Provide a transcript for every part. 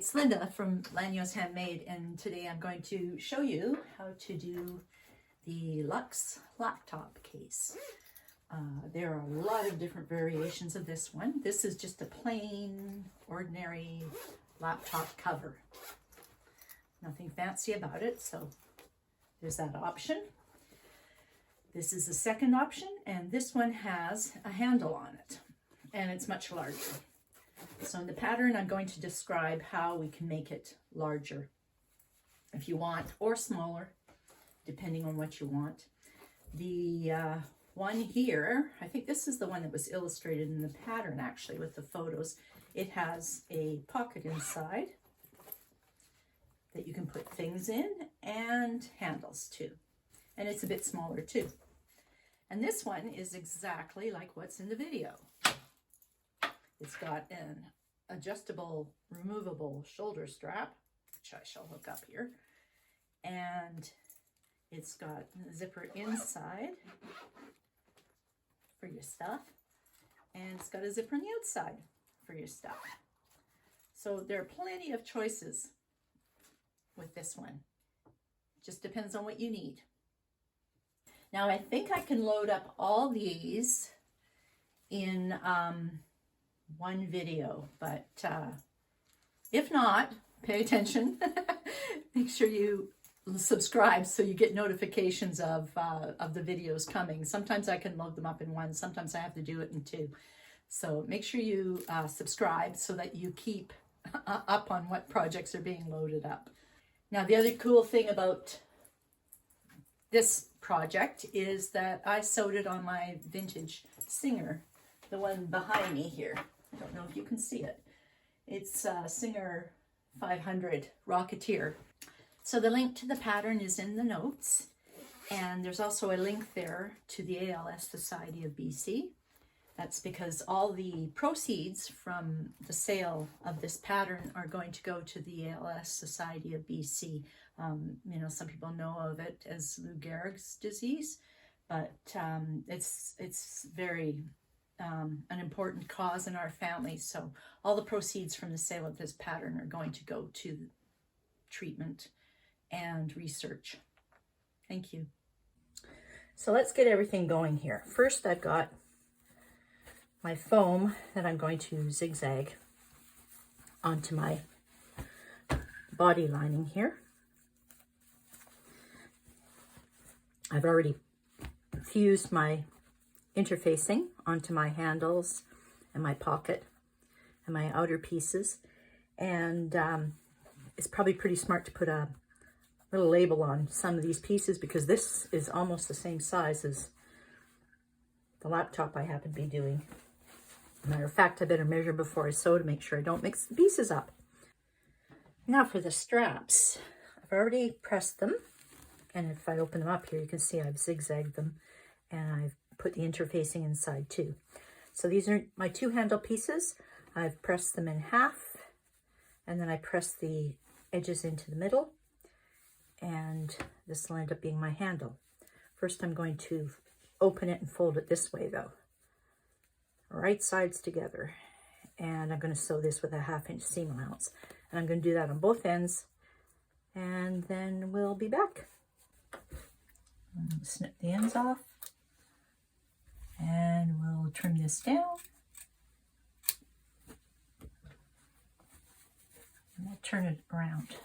it's Linda from Lányos Handmade, and today I'm going to show you how to do the Luxe laptop case. There are a lot of different variations of this one. This is just a plain, ordinary laptop cover. Nothing fancy about it, so there's that option. This is the second option, and this one has a handle on it, and it's much larger. So in the pattern, I'm going to describe how we can make it larger if you want, or smaller, depending on what you want. The one here, I think this is the one that was illustrated in the pattern actually with the photos. It has a pocket inside that you can put things in and handles too. And it's a bit smaller too. And this one is exactly like what's in the video. It's got an adjustable, removable shoulder strap, which I shall hook up here. And it's got a zipper inside for your stuff. And it's got a zipper on the outside for your stuff. So there are plenty of choices with this one. Just depends on what you need. Now I think I can load up all these in one video, but if not, pay attention. Make sure you subscribe so you get notifications of the videos coming. Sometimes I can load them up in one, sometimes I have to do it in two. So make sure you subscribe so that you keep up on what projects are being loaded up. Now the other cool thing about this project is that I sewed it on my vintage Singer, the one behind me here. I don't know if you can see it. It's Singer 500 Rocketeer. So the link to the pattern is in the notes, and there's also a link there to the ALS Society of BC. That's because all the proceeds from the sale of this pattern are going to go to the ALS Society of BC. You know, some people know of it as Lou Gehrig's disease, but it's very an important cause in our family. So all the proceeds from the sale of this pattern are going to go to treatment and research. Thank you. So let's get everything going here. First, I've got my foam that I'm going to zigzag onto my body lining here. I've already fused my interfacing onto my handles and my pocket and my outer pieces, and it's probably pretty smart to put a little label on some of these pieces because this is almost the same size as the laptop I happen to be doing. Matter of fact, I better measure before I sew to make sure I don't mix the pieces up. Now for the straps. I've already pressed them, and if I open them up here, you can see I've zigzagged them, and I've put the interfacing inside too. So these are my two handle pieces. I've pressed them in half, and then I press the edges into the middle, and this will end up being my handle. First, I'm going to open it and fold it this way though. Right sides together, and I'm going to sew this with a 1/2-inch seam allowance, and I'm going to do that on both ends, and then we'll be back. Snip the ends off, and we'll trim this down, and we'll turn it around.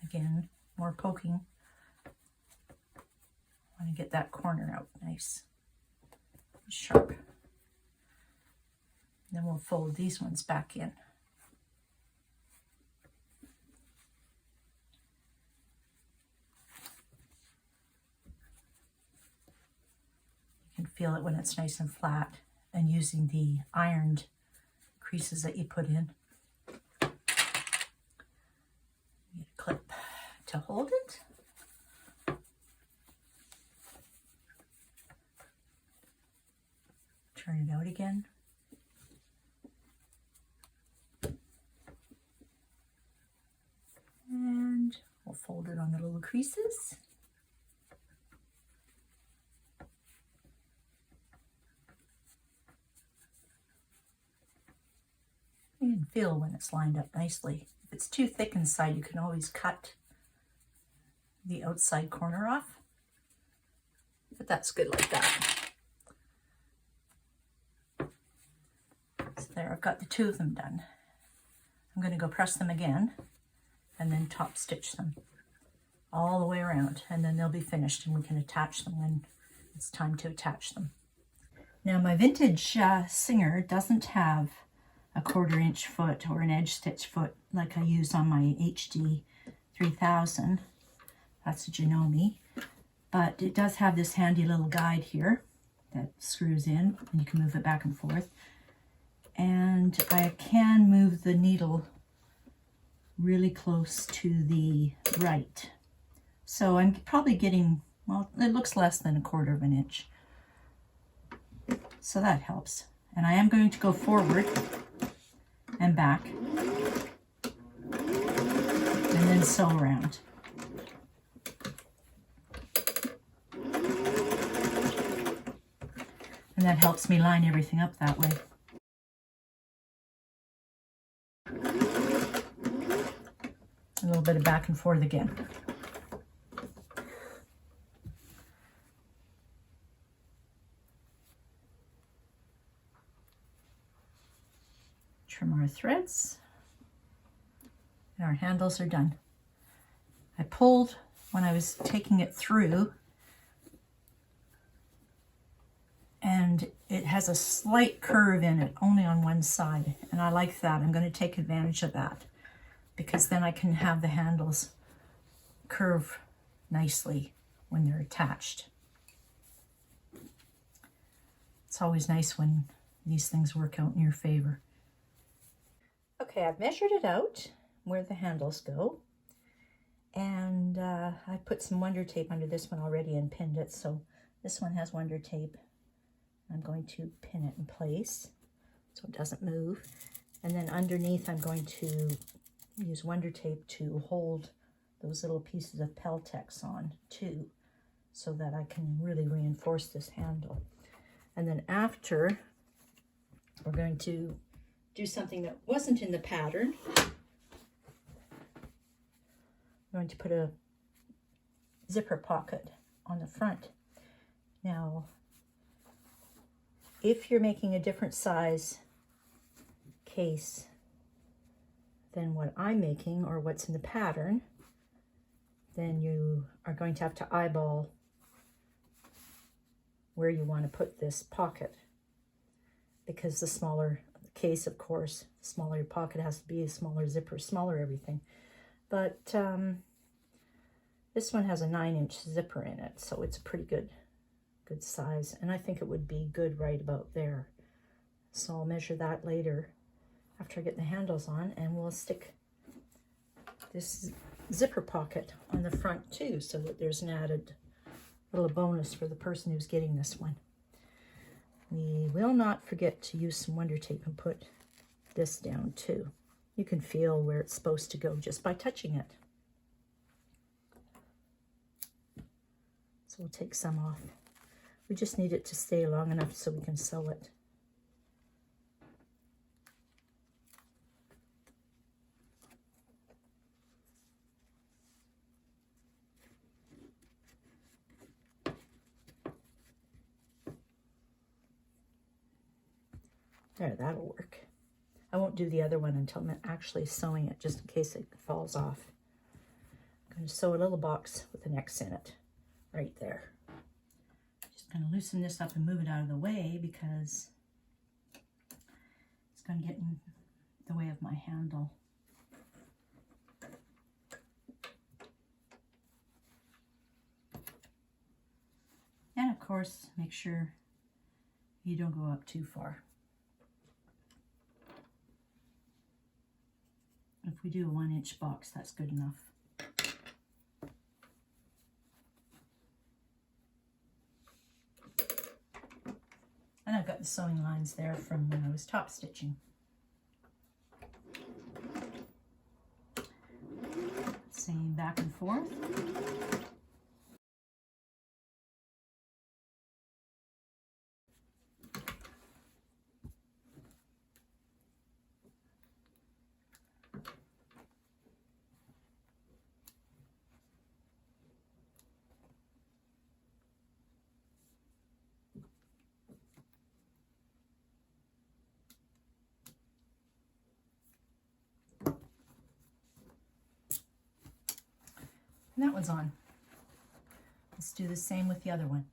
Again, more poking. I want to get that corner out nice. Sharp. Then we'll fold these ones back in. You can feel it when it's nice and flat, and using the ironed creases that you put in. Get a clip to hold it. Turn it out again. And we'll fold it on the little creases. And can feel when it's lined up nicely. If it's too thick inside, you can always cut the outside corner off, but that's good like that. So there, I've got the two of them done. I'm going to go press them again and then top stitch them all the way around, and then they'll be finished and we can attach them when it's time to attach them. Now my vintage Singer doesn't have a 1/4 inch foot or an edge stitch foot like I use on my HD 3000. That's a Janome, but it does have this handy little guide here that screws in and you can move it back and forth. And I can move the needle really close to the right. So I'm probably getting, well, it looks less than a 1/4 inch. So that helps. And I am going to go forward and back and then sew around. And that helps me line everything up that way. A little bit of back and forth again. Trim our threads, and our handles are done. I pulled when I was taking it through, and it has a slight curve in it, only on one side, and I like that. I'm going to take advantage of that, because then I can have the handles curve nicely when they're attached. It's always nice when these things work out in your favor. Okay, I've measured it out where the handles go, and I put some Wonder Tape under this one already and pinned it, so this one has Wonder Tape. I'm going to pin it in place so it doesn't move, and then underneath I'm going to use Wonder Tape to hold those little pieces of Peltex on too, so that I can really reinforce this handle. And then after, we're going to do something that wasn't in the pattern. I'm going to put a zipper pocket on the front. Now, if you're making a different size case than what I'm making or what's in the pattern, then you are going to have to eyeball where you want to put this pocket, because the smaller the case, of course, the smaller your pocket has to be, a smaller zipper, smaller everything. But this one has a 9-inch zipper in it, so it's a pretty good size, and I think it would be good right about there. So I'll measure that later after I get the handles on, and we'll stick this zipper pocket on the front too, so that there's an added little bonus for the person who's getting this one. We will not forget to use some Wonder Tape and put this down too. You can feel where it's supposed to go just by touching it. So we'll take some off. We just need it to stay long enough so we can sew it. There, that'll work. I won't do the other one until I'm actually sewing it, just in case it falls off. I'm going to sew a little box with an X in it, right there. Just going to loosen this up and move it out of the way, because it's going to get in the way of my handle. And of course, make sure you don't go up too far. If we do a 1-inch box, that's good enough. And I've got the sewing lines there from when I was top stitching. Same back and forth. And that one's on. Let's do the same with the other one.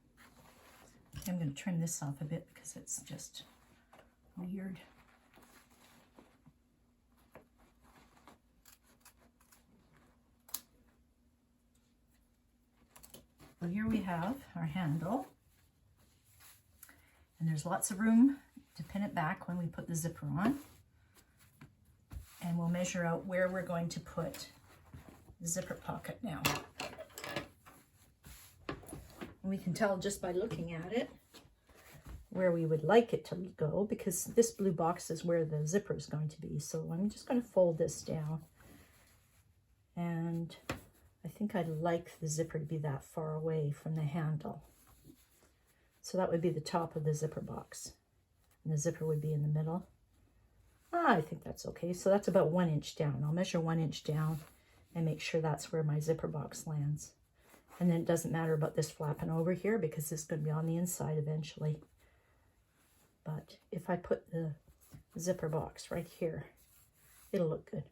I'm going to trim this off a bit because it's just weird. So here we have our handle, and there's lots of room to pin it back when we put the zipper on. And we'll measure out where we're going to put the zipper pocket now. And we can tell just by looking at it where we would like it to go, because this blue box is where the zipper is going to be. So I'm just going to fold this down, and I think I'd like the zipper to be that far away from the handle. So that would be the top of the zipper box, and the zipper would be in the middle. I think that's okay. So that's about 1 inch down. I'll measure 1 inch down and make sure that's where my zipper box lands. And then it doesn't matter about this flapping over here because this is going to be on the inside eventually. But if I put the zipper box right here, it'll look good.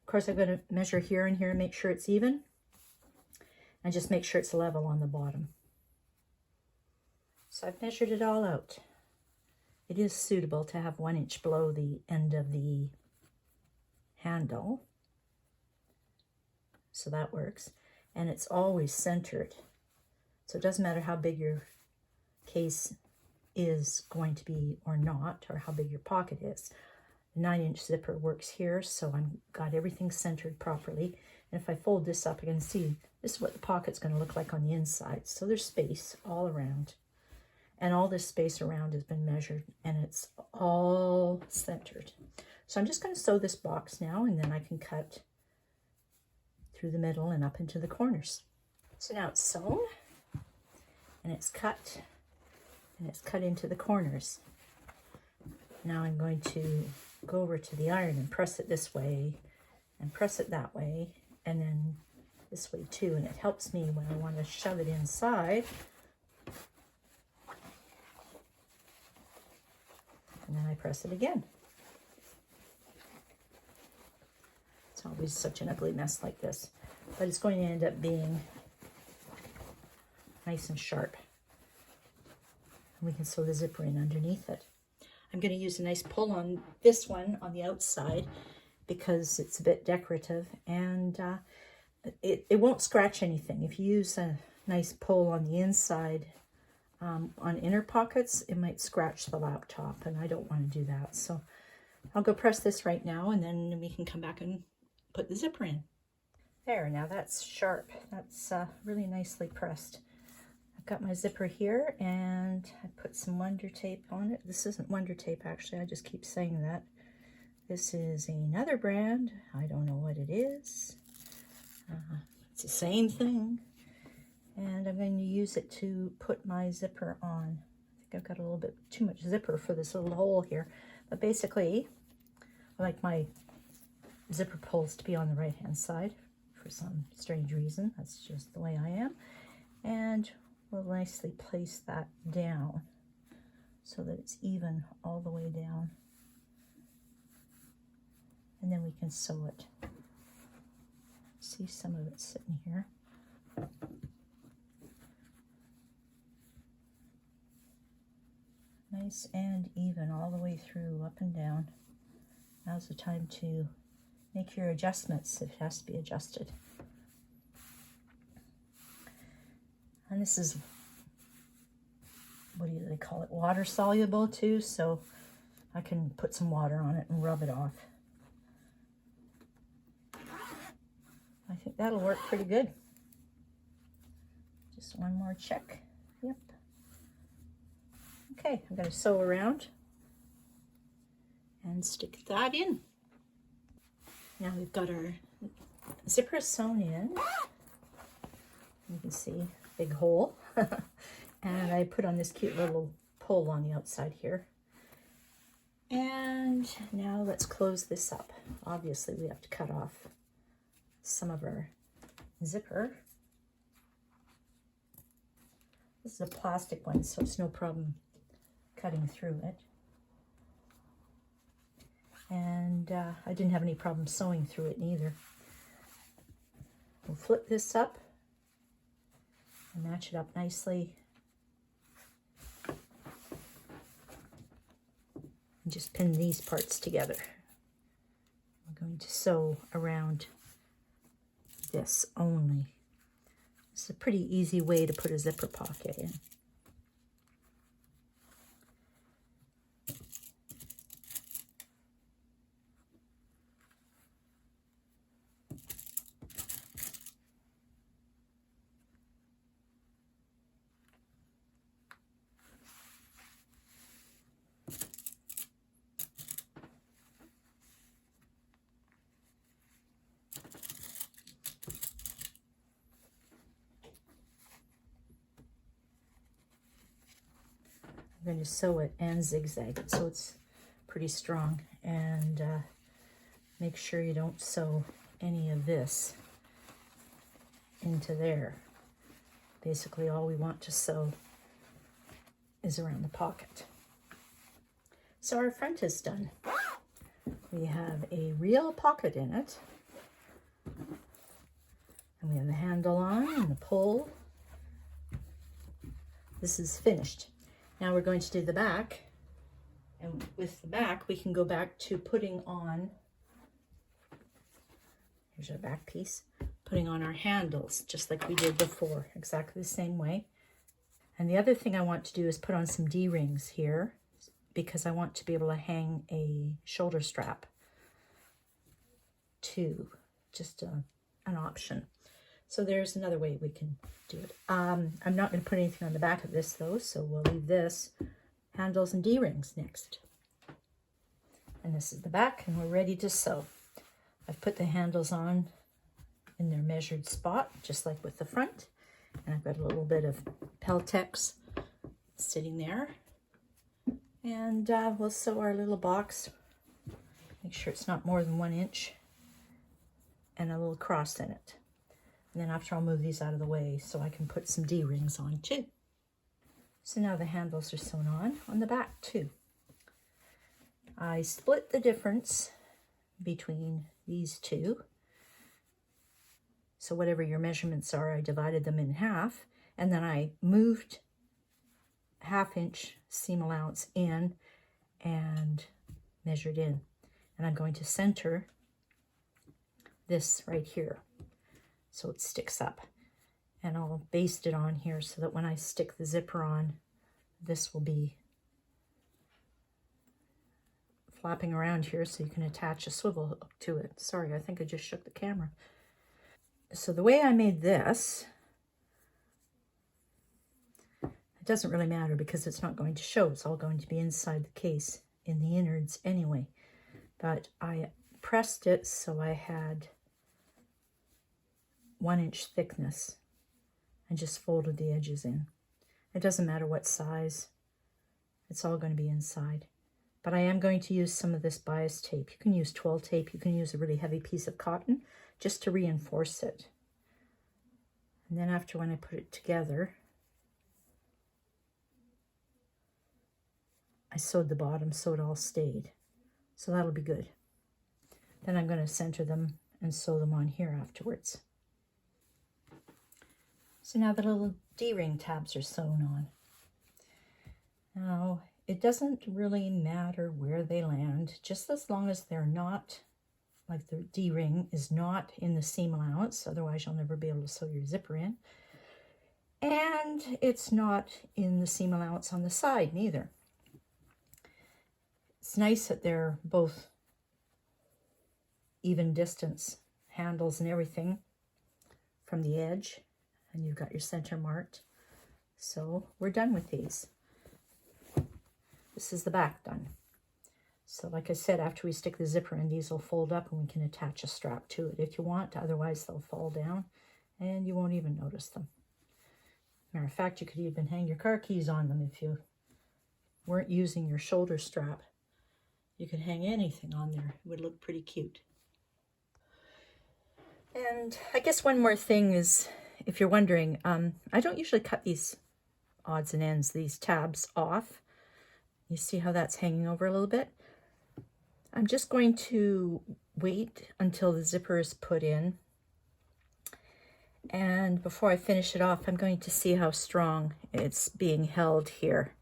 Of course, I'm going to measure here and here and make sure it's even. And just make sure it's level on the bottom. So I've measured it all out. It is suitable to have 1 inch below the end of the handle. So that works. And it's always centered. So it doesn't matter how big your case is going to be or not, or how big your pocket is. The 9-inch zipper works here, so I've got everything centered properly. And if I fold this up, you can see this is what the pocket's going to look like on the inside. So there's space all around. And all this space around has been measured, and it's all centered. So I'm just going to sew this box now, and then I can cut through the middle and up into the corners. So now it's sewn, and it's cut into the corners. Now I'm going to go over to the iron and press it this way, and press it that way, and then this way too. And it helps me when I want to shove it inside. And then I press it again. It's always such an ugly mess like this, but it's going to end up being nice and sharp. And we can sew the zipper in underneath it. I'm going to use a nice pull on this one on the outside because it's a bit decorative, and it won't scratch anything. If you use a nice pull on the inside, on inner pockets, it might scratch the laptop, and I don't want to do that. So I'll go press this right now, and then we can come back and put the zipper in. There, now that's sharp. That's really nicely pressed. I've got my zipper here, and I put some Wonder Tape on it. This isn't Wonder Tape, actually. I just keep saying that. This is another brand. I don't know what it is. It's the same thing. And I'm going to use it to put my zipper on. I think I've got a little bit too much zipper for this little hole here. But basically, I like my zipper pulls to be on the right-hand side for some strange reason. That's just the way I am. And we'll nicely place that down so that it's even all the way down. And then we can sew it. See, some of it sitting here. Nice and even all the way through, up and down. Now's the time to make your adjustments if it has to be adjusted. And this is, what do they call it, water soluble too, so I can put some water on it and rub it off. I think that'll work pretty good. Just one more check. Yep. Okay, I'm going to sew around and stick that in. Now we've got our zipper sewn in. You can see, big hole. And I put on this cute little pull on the outside here. And now let's close this up. Obviously we have to cut off some of our zipper. This is a plastic one, so it's no problem cutting through it. And I didn't have any problem sewing through it neither. We'll flip this up and match it up nicely. And just pin these parts together. We're going to sew around this only. It's a pretty easy way to put a zipper pocket in. I'm going to sew it and zigzag it so it's pretty strong, and make sure you don't sew any of this into there. Basically all we want to sew is around the pocket. So our front is done. We have a real pocket in it, and we have the handle on and the pull. This is finished. Now we're going to do the back, and with the back we can go back to putting on, here's our back piece, putting on our handles just like we did before, exactly the same way. And the other thing I want to do is put on some D-rings here, because I want to be able to hang a shoulder strap too, just an option. So there's another way we can do it. I'm not going to put anything on the back of this though, so we'll leave this. Handles and D-rings next. And this is the back, and we're ready to sew. I've put the handles on in their measured spot, just like with the front. And I've got a little bit of Peltex sitting there. And we'll sew our little box. Make sure it's not more than 1 inch. And a little cross in it. And then after, I'll move these out of the way so I can put some D-rings on too. So now the handles are sewn on the back too. I split the difference between these two. So whatever your measurements are, I divided them in half, and then I moved 1/2 inch seam allowance in and measured in. And I'm going to center this right here so it sticks up. And I'll baste it on here so that when I stick the zipper on, this will be flapping around here so you can attach a swivel hook to it. Sorry, I think I just shook the camera. So the way I made this, it doesn't really matter because it's not going to show. It's all going to be inside the case in the innards anyway. But I pressed it so I had 1 inch thickness and just folded the edges in. It doesn't matter what size. It's all going to be inside. But I am going to use some of this bias tape. You can use twill tape. You can use a really heavy piece of cotton just to reinforce it. And then after, when I put it together, I sewed the bottom so it all stayed. So that'll be good. Then I'm going to center them and sew them on here afterwards. So now the little D-ring tabs are sewn on. Now, it doesn't really matter where they land, just as long as they're not, like the D-ring is not in the seam allowance, otherwise you'll never be able to sew your zipper in. And it's not in the seam allowance on the side neither. It's nice that they're both even distance handles and everything from the edge, and you've got your center marked. So we're done with these. This is the back done. So like I said, after we stick the zipper in, these will fold up and we can attach a strap to it if you want. Otherwise they'll fall down and you won't even notice them. Matter of fact, you could even hang your car keys on them if you weren't using your shoulder strap. You could hang anything on there. It would look pretty cute. And I guess one more thing is, if you're wondering, I don't usually cut these odds and ends, these tabs off. You see how that's hanging over a little bit? I'm just going to wait until the zipper is put in And before I finish it off, I'm going to see how strong it's being held here.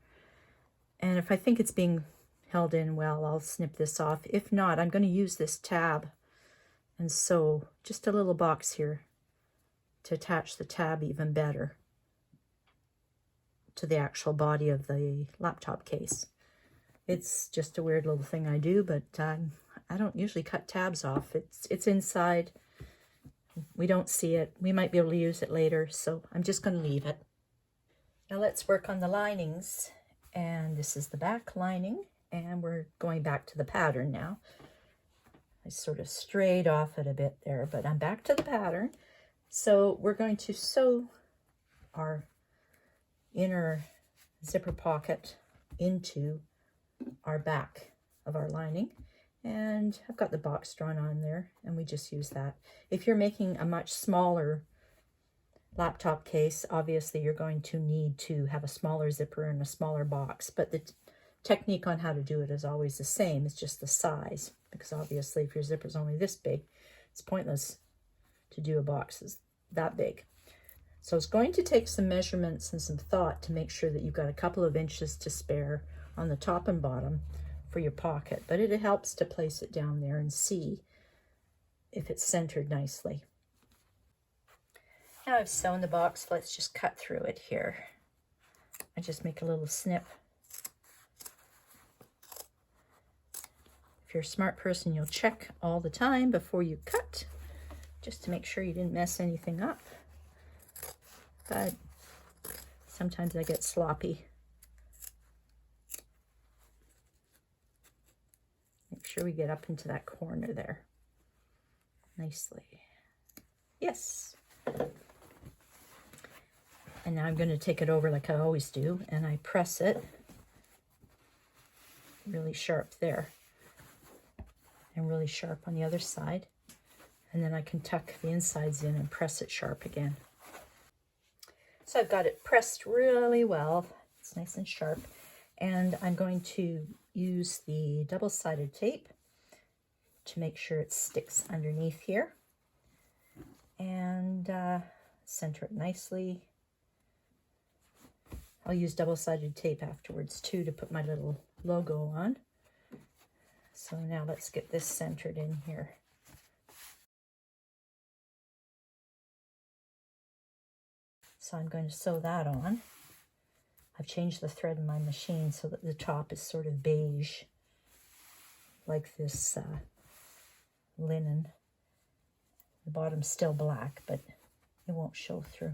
And if I think it's being held in well, I'll snip this off. If not, I'm going to use this tab and sew just a little box here to attach the tab even better to the actual body of the laptop case. It's just a weird little thing I do, but I don't usually cut tabs off. It's inside. We don't see it. We might be able to use it later, so I'm just going to leave it. Now let's work on the linings. And this is the back lining, and we're going back to the pattern now. I sort of strayed off it a bit there, but I'm back to the pattern. So we're going to sew our inner zipper pocket into our back of our lining. And I've got the box drawn on there, and we just use that. If you're making a much smaller laptop case, obviously you're going to need to have a smaller zipper and a smaller box, but the technique on how to do it is always the same. It's just the size, because obviously if your zipper is only this big, it's pointless to do a box that's that big. So it's going to take some measurements and some thought to make sure that you've got a couple of inches to spare on the top and bottom for your pocket, but it helps to place it down there and see if it's centered nicely. Now I've sewn the box, let's just cut through it here. I just make a little snip. If you're a smart person, you'll check all the time before you cut, just to make sure you didn't mess anything up. But sometimes I get sloppy. Make sure we get up into that corner there nicely. Yes. And now I'm going to take it over like I always do, and I press it really sharp there and really sharp on the other side. And then I can tuck the insides in and press it sharp again. So I've got it pressed really well. It's nice and sharp. And I'm going to use the double-sided tape to make sure it sticks underneath here. And center it nicely. I'll use double-sided tape afterwards too to put my little logo on. So now let's get this centered in here. So I'm going to sew that on. I've changed the thread in my machine so that the top is sort of beige, like this linen. The bottom's still black, but it won't show through.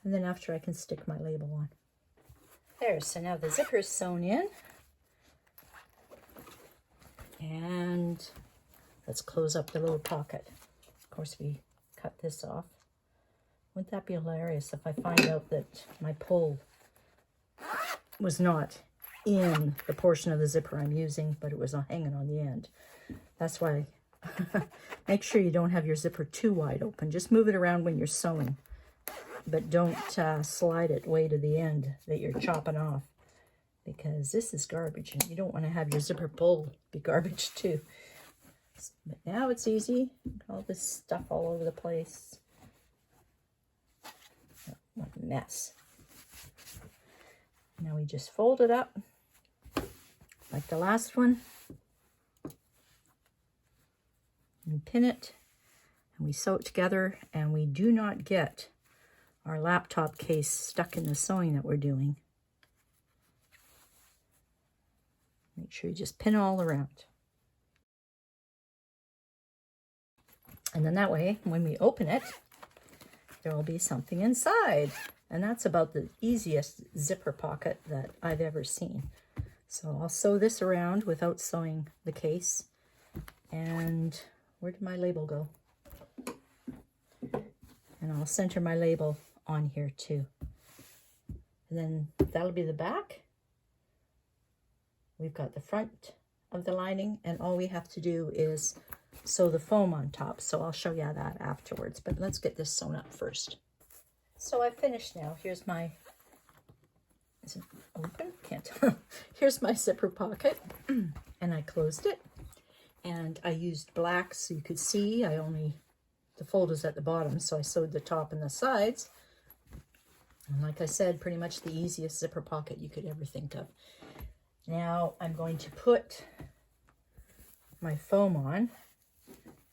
And then after I can stick my label on. There, so now the zipper's sewn in. And let's close up the little pocket. Of course, we cut this off. Wouldn't that be hilarious if I find out that my pull was not in the portion of the zipper I'm using, but it was hanging on the end. That's why make sure you don't have your zipper too wide open. Just move it around when you're sewing, but don't slide it way to the end that you're chopping off, because this is garbage and you don't want to have your zipper pull be garbage too. But now it's easy. All this stuff all over the place. What a mess. Now we just fold it up like the last one and pin it, and we sew it together, and we do not get our laptop case stuck in the sewing that we're doing. Make sure you just pin all around. And then that way, when we open it, there will be something inside. And that's about the easiest zipper pocket that I've ever seen. So I'll sew this around without sewing the case. And where did my label go? And I'll center my label on here too. And then that'll be the back. We've got the front of the lining, and all we have to do is sew the foam on top. So I'll show you that afterwards, but let's get this sewn up first. So I've finished now. Here's my, is it open? Can't tell. Here's my zipper pocket, and I closed it. And I used black so you could see. I only the fold is at the bottom, so I sewed the top and the sides. And like I said, pretty much the easiest zipper pocket you could ever think of. Now I'm going to put my foam on,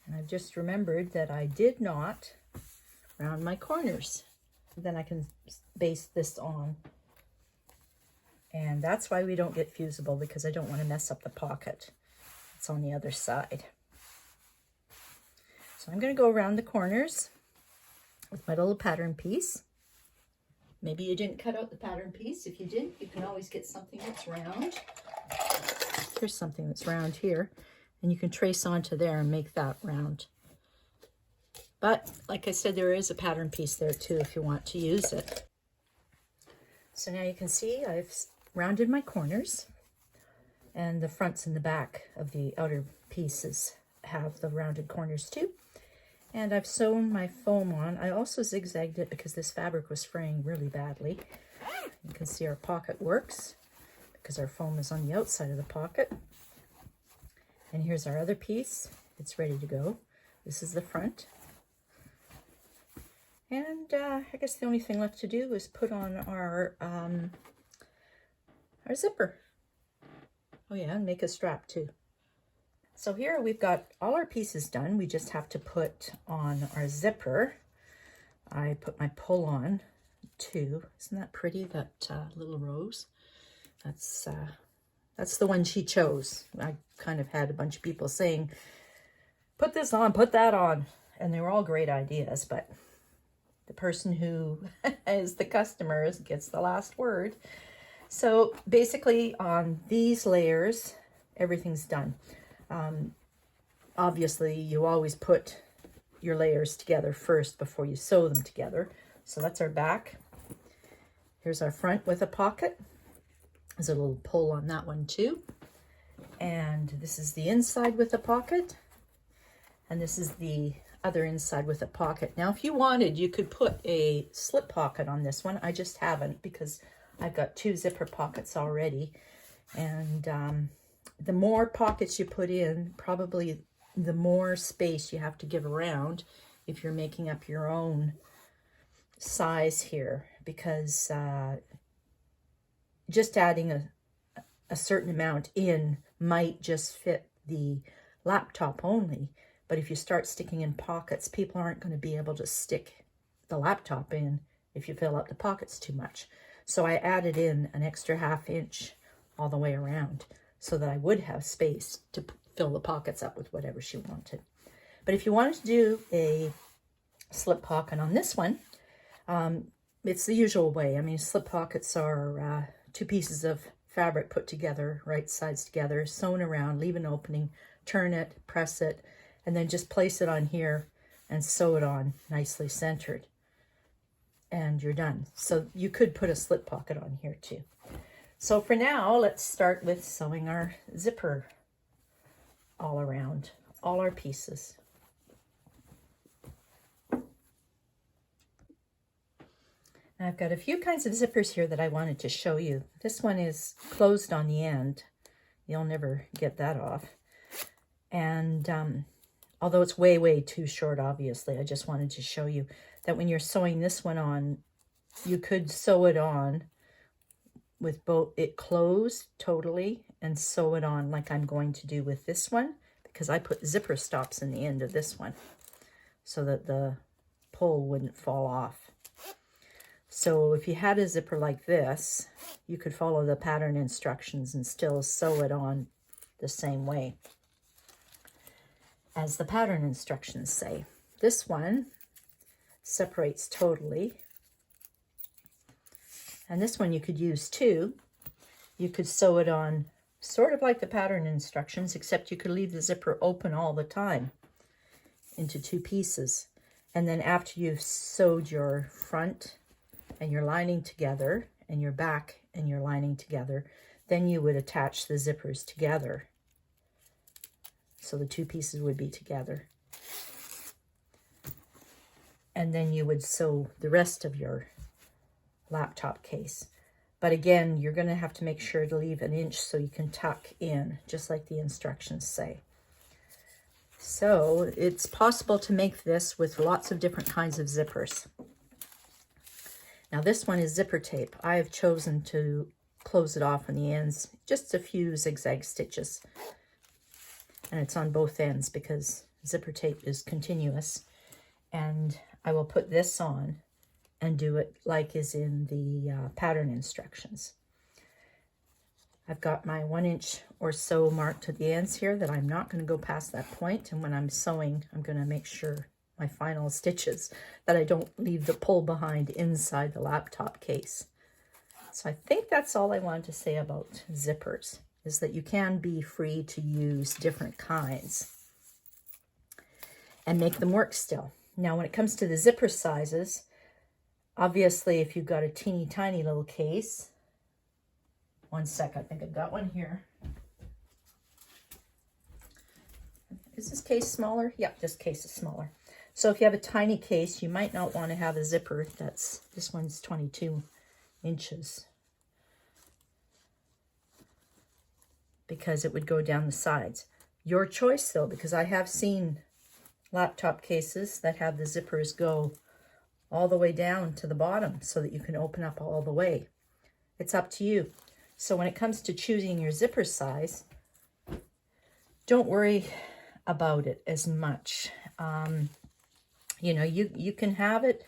and I've just remembered that I did not round my corners. Then I can base this on. And that's why we don't get fusible, because I don't want to mess up the pocket. It's on the other side. So I'm going to go around the corners with my little pattern piece. Maybe you didn't cut out the pattern piece. If you didn't, you can always get something that's round. Here's something that's round here, and you can trace onto there and make that round. But like I said, there is a pattern piece there too if you want to use it. So now you can see I've rounded my corners, and the fronts and the back of the outer pieces have the rounded corners too. And I've sewn my foam on. I also zigzagged it because this fabric was fraying really badly. You can see our pocket works because our foam is on the outside of the pocket. And here's our other piece. It's ready to go. This is the front. And I guess the only thing left to do is put on our zipper. Oh yeah, and make a strap too. So here we've got all our pieces done. We just have to put on our zipper. I put my pull on too. Isn't that pretty, that little rose? That's the one she chose. I kind of had a bunch of people saying, put this on, put that on. And they were all great ideas, but the person who is the customer gets the last word. So basically on these layers, everything's done. Obviously you always put your layers together first before you sew them together. So that's our back. Here's our front with a pocket. There's a little pull on that one too. And this is the inside with a pocket. And this is the other inside with a pocket. Now, if you wanted, you could put a slip pocket on this one. I just haven't because I've got 2 zipper pockets already. And the more pockets you put in, probably the more space you have to give around if you're making up your own size here, because just adding a certain amount in might just fit the laptop only. But if you start sticking in pockets, people aren't going to be able to stick the laptop in if you fill up the pockets too much. So I added in an extra 1/2 inch all the way around so that I would have space to fill the pockets up with whatever she wanted. But if you wanted to do a slip pocket on this one, it's the usual way. I mean, slip pockets are 2 pieces of fabric put together, right sides together, sewn around, leave an opening, turn it, press it, and then just place it on here and sew it on nicely centered. And you're done. So you could put a slip pocket on here too. So for now, let's start with sewing our zipper all around, all our pieces. Now I've got a few kinds of zippers here that I wanted to show you. This one is closed on the end. You'll never get that off. And although it's way, way too short, obviously, I just wanted to show you that when you're sewing this one on, you could sew it on with both it closed totally and sew it on like I'm going to do with this one, because I put zipper stops in the end of this one so that the pull wouldn't fall off. So if you had a zipper like this, you could follow the pattern instructions and still sew it on the same way as the pattern instructions say. This one separates totally. And this one you could use too. You could sew it on sort of like the pattern instructions, except you could leave the zipper open all the time into 2 pieces. And then after you've sewed your front and your lining together and your back and your lining together, then you would attach the zippers together. So the 2 pieces would be together. And then you would sew the rest of your laptop case. But again, you're going to have to make sure to leave 1 inch so you can tuck in, just like the instructions say. So it's possible to make this with lots of different kinds of zippers. Now this one is zipper tape. I have chosen to close it off on the ends, just a few zigzag stitches. And it's on both ends because zipper tape is continuous. And I will put this on and do it like is in the pattern instructions. I've got my 1 inch or so marked to the ends here that I'm not going to go past that point. And when I'm sewing, I'm going to make sure my final stitches that I don't leave the pull behind inside the laptop case. So I think that's all I wanted to say about zippers, is that you can be free to use different kinds and make them work still. Now, when it comes to the zipper sizes, obviously, if you've got a teeny tiny little case, one sec, I think I've got one here. Is this case smaller? Yeah, this case is smaller. So if you have a tiny case, you might not want to have a zipper that's, this one's 22 inches. Because it would go down the sides. Your choice though, because I have seen laptop cases that have the zippers go all the way down to the bottom so that you can open up all the way. It's up to you. So when it comes to choosing your zipper size, don't worry about it as much. You know, you can have it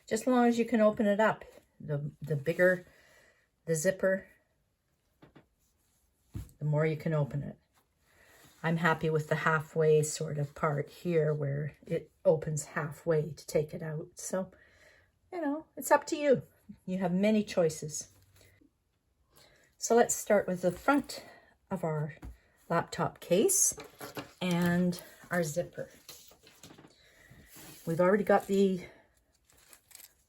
just as long as you can open it up. The bigger the zipper, the more you can open it. I'm happy with the halfway sort of part here where it opens halfway to take it out. So, you know, it's up to you. You have many choices. So let's start with the front of our laptop case and our zipper. We've already got the,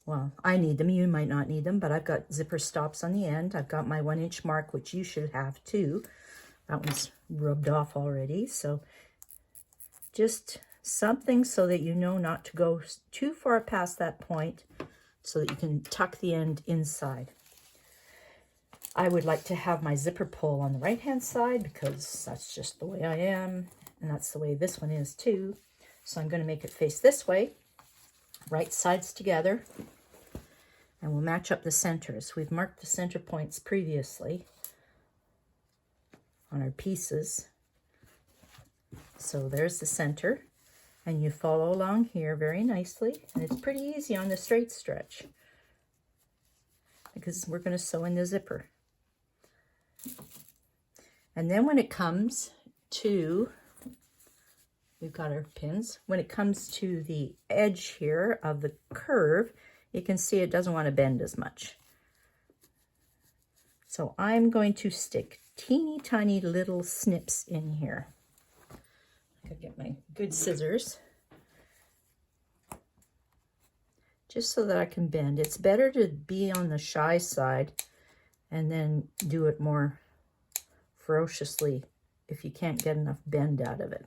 well, I need them, you might not need them, but I've got zipper stops on the end. I've got my 1 inch mark, which you should have too. That one's rubbed off already. So just something so that you know not to go too far past that point so that you can tuck the end inside. I would like to have my zipper pull on the right hand side because that's just the way I am, and that's the way this one is too. So I'm going to make it face this way, right sides together, and we'll match up the centers. We've marked the center points previously on our pieces. So there's the center, and you follow along here very nicely, and it's pretty easy on the straight stretch because we're going to sew in the zipper. And then when it comes to, we've got our pins, when it comes to the edge here of the curve, you can see it doesn't want to bend as much. So I'm going to stick teeny tiny little snips in here. I gotta get my good scissors. Just so that I can bend. It's better to be on the shy side and then do it more ferociously if you can't get enough bend out of it.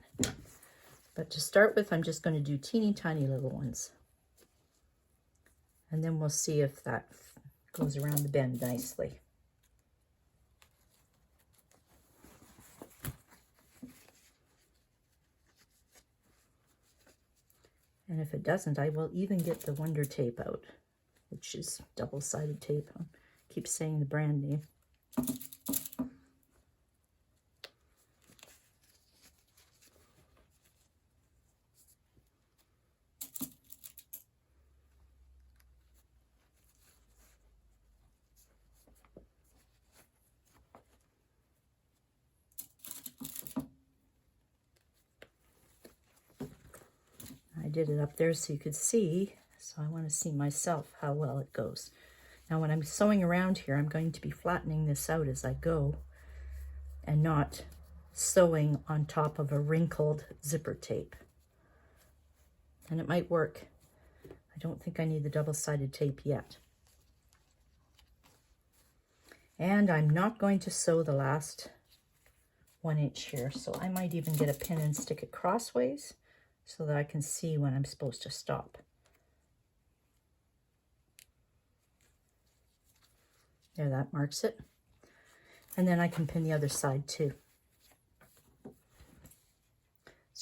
But to start with, I'm just going to do teeny tiny little ones. And then we'll see if that goes around the bend nicely. And if it doesn't, I will even get the Wonder Tape out, which is double-sided tape. I keep saying the brand name. I did it up there so you could see, so I want to see myself how well it goes. Now when I'm sewing around here, I'm going to be flattening this out as I go and not sewing on top of a wrinkled zipper tape. And it might work. I don't think I need the double-sided tape yet. And I'm not going to sew the last 1 inch here, so I might even get a pin and stick it crossways so that I can see when I'm supposed to stop. There, that marks it. And then I can pin the other side too.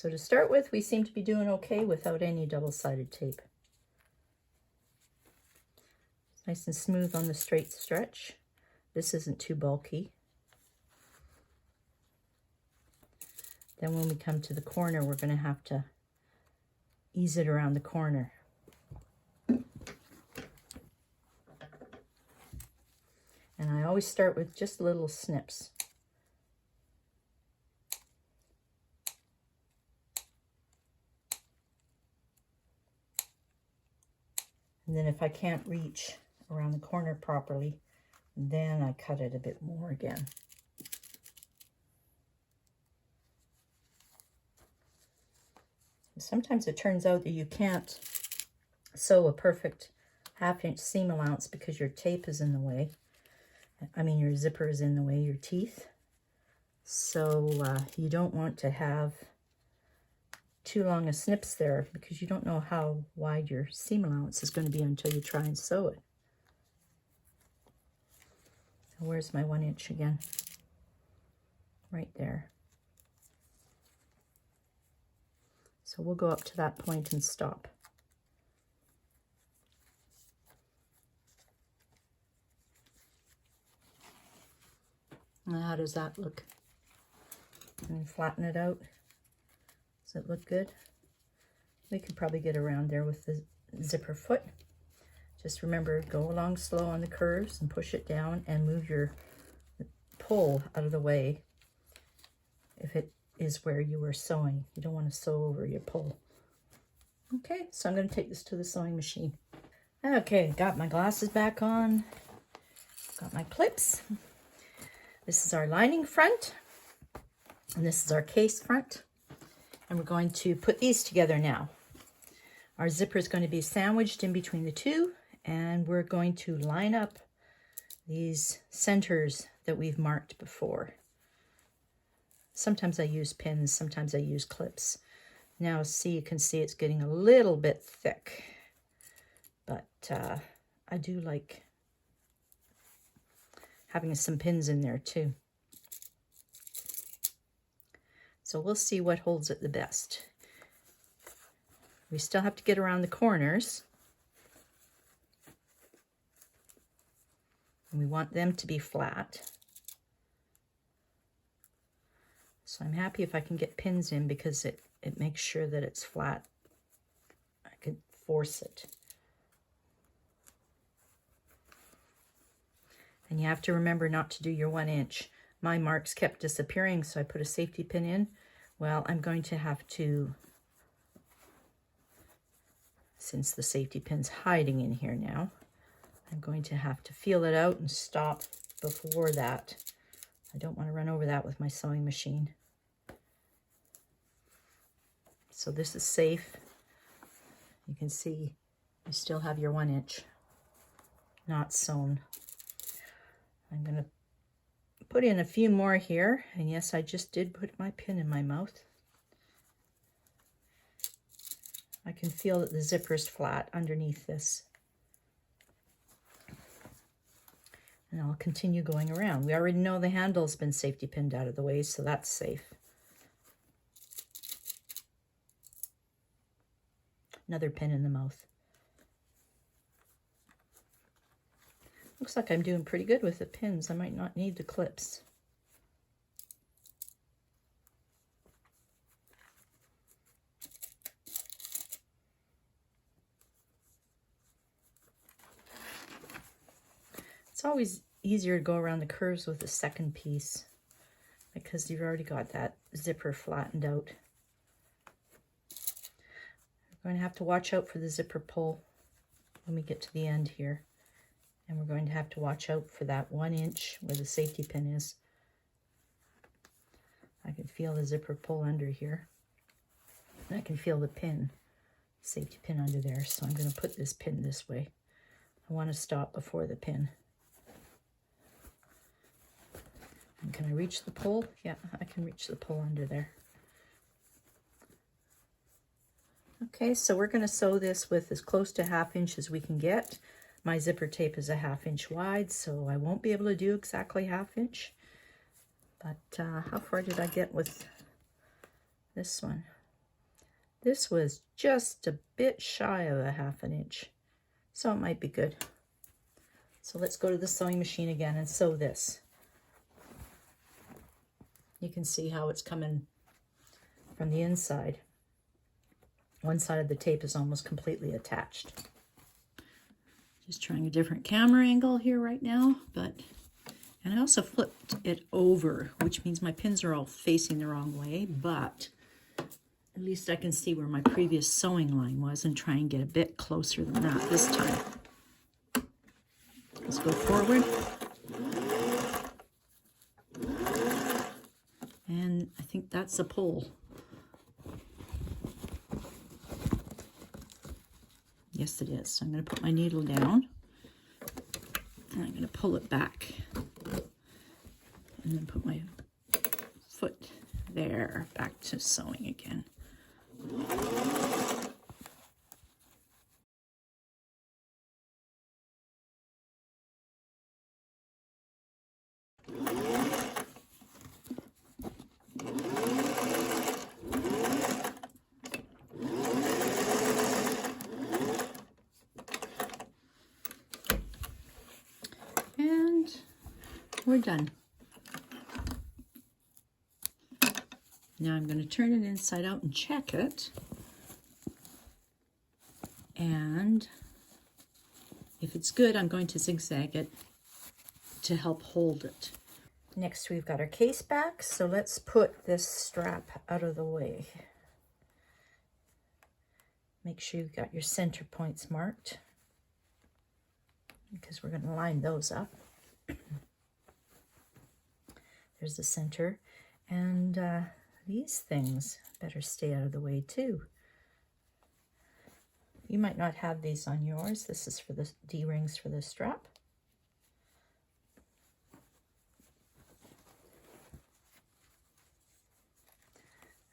So to start with, we seem to be doing okay without any double-sided tape. Nice and smooth on the straight stretch. This isn't too bulky. Then when we come to the corner, we're going to have to ease it around the corner. And I always start with just little snips. And then if I can't reach around the corner properly, then I cut it a bit more again. Sometimes it turns out that you can't sew a perfect 1/2 inch seam allowance because your tape is in the way. I mean, your zipper is in the way, your teeth. So you don't want to have too long a snips there because you don't know how wide your seam allowance is going to be until you try and sew it. So where's my 1 inch again? Right there. So we'll go up to that point and stop. Now how does that look? And flatten it out. Does it look good? We could probably get around there with the zipper foot. Just remember, go along slow on the curves and push it down and move your pull out of the way if it is where you were sewing. You don't want to sew over your pull. Okay, so I'm going to take this to the sewing machine. Okay, got my glasses back on. Got my clips. This is our lining front. And this is our case front. And we're going to put these together now. Our zipper is going to be sandwiched in between the two. And we're going to line up these centers that we've marked before. Sometimes I use pins, sometimes I use clips. Now see, you can see it's getting a little bit thick. But I do like having some pins in there too. So we'll see what holds it the best. We still have to get around the corners. And we want them to be flat. So I'm happy if I can get pins in because it makes sure that it's flat. I could force it. And you have to remember not to do your 1 inch. My marks kept disappearing, so I put a safety pin in. Well, I'm going to have to, since the safety pin's hiding in here now, I'm going to have to feel it out and stop before that. I don't want to run over that with my sewing machine. So this is safe. You can see you still have your 1 inch not sewn. I'm going to put in a few more here. And yes, I just did put my pin in my mouth. I can feel that the zipper is flat underneath this. And I'll continue going around. We already know the handle's been safety pinned out of the way, so that's safe. Another pin in the mouth. Looks like I'm doing pretty good with the pins. I might not need the clips. It's always easier to go around the curves with the second piece because you've already got that zipper flattened out. We're going to have to watch out for the zipper pull when we get to the end here. And we're going to have to watch out for that 1 inch where the safety pin is. I can feel the zipper pull under here. And I can feel the pin, safety pin under there. So I'm going to put this pin this way. I want to stop before the pin. And can I reach the pull? Yeah, I can reach the pull under there. Okay, so we're going to sew this with as close to 1/2 inch as we can get. My zipper tape is a 1/2 inch wide, so I won't be able to do exactly 1/2 inch. But how far did I get with this one? This was just a bit shy of a 1/2 inch, so it might be good. So let's go to the sewing machine again and sew this. You can see how it's coming from the inside. One side of the tape is almost completely attached. Just trying a different camera angle here right now, and I also flipped it over, which means my pins are all facing the wrong way, but at least I can see where my previous sewing line was and try and get a bit closer than that this time. Let's go forward. And I think that's a pull. Yes, it is. So I'm going to put my needle down and I'm going to pull it back and then put my foot there, back to sewing again. And we're done. Now I'm going to turn it inside out and check it. And if it's good, I'm going to zigzag it to help hold it. Next, we've got our case back, so let's put this strap out of the way. Make sure you've got your center points marked, because we're going to line those up. There's the center, and these things better stay out of the way too. You might not have these on yours. This is for the D-rings for the strap.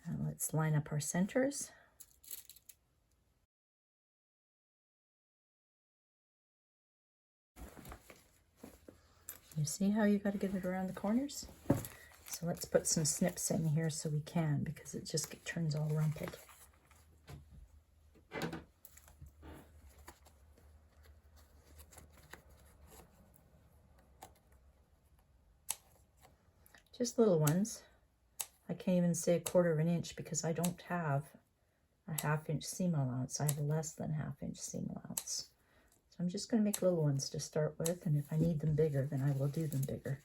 And let's line up our centers. You see how you got to get it around the corners? So let's put some snips in here so we can, because it just turns all rumpled. Just little ones. I can't even say 1/4 inch because I don't have a 1/2 inch seam allowance. I have a less than 1/2 inch seam allowance. So I'm just going to make little ones to start with, and if I need them bigger, then I will do them bigger.